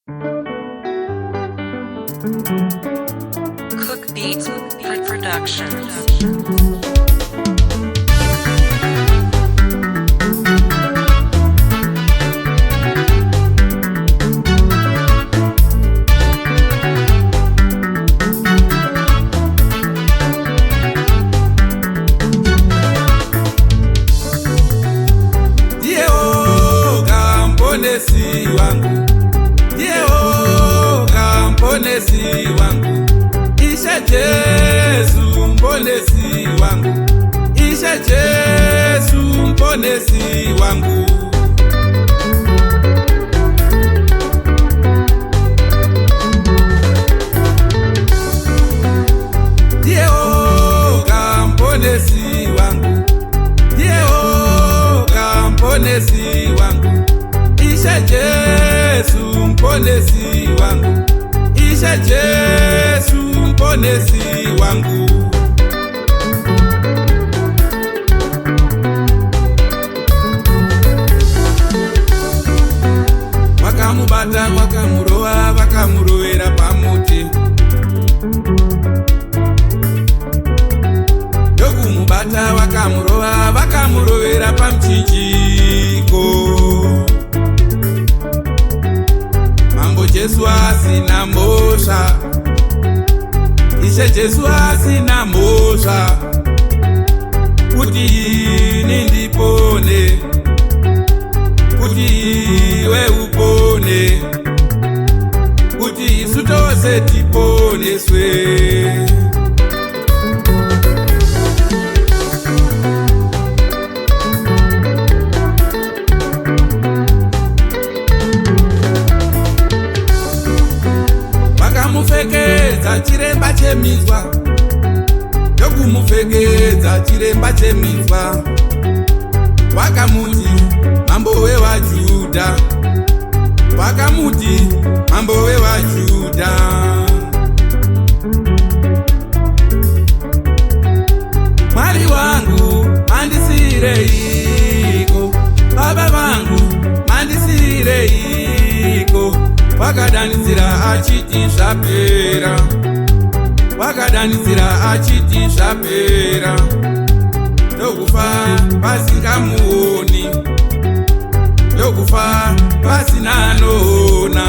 Cook Beats Productions. Muponesi wangu, Muponesi wangu, Ishe Jesu Muponesi wangu, Ishe Jesu Muponesi wangu. Muponesi wangu, Muponesi wangu, Ishe Jesu Muponesi wangu, Ishe Jesu Muponesi wangu. Wakamubata wakamurowa vakamurowera pamuti, ndokumubata wakamurowa vakamurowera pamuchinjiko. Mambo Jesu asina mbosha, Ishe Jesu asina mbosha, kuti ini ndipone, kuti iwe upone, kuti isu tose tiponeswe. Wakamupfekedza chiremba cheminzwa, ndokumupfekedza chiremba cheminzwa. Wakamuti mambo wevaJudha, wakamuti mambo wevaJudha. Mwari wangu mandisireiko, baba vangu mandisireiko. Wakadanidzira achiti zvapera, wakadanidzira achiti zvapera. Ndokufa vasingamuoni, ndokufa vasina anoona.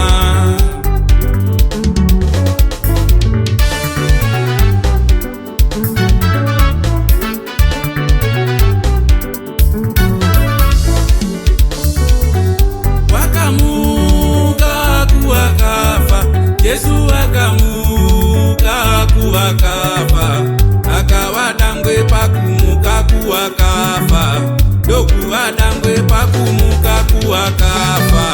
Wakamuka kuwakafa, Yesu wakamuka kuwakafa, akawadangwe pakumuka kuwakafa, ndokuwadangwe pakumuka kuwakafa.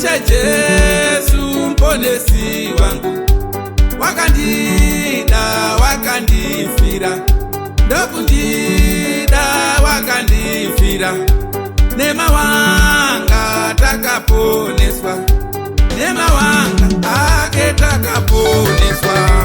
Ishe Jesu Muponesi wangu, wakandida wakandifira, ndokundida wakandifira, nema wanga takaponeswa, nema wanga ake takaponeswa.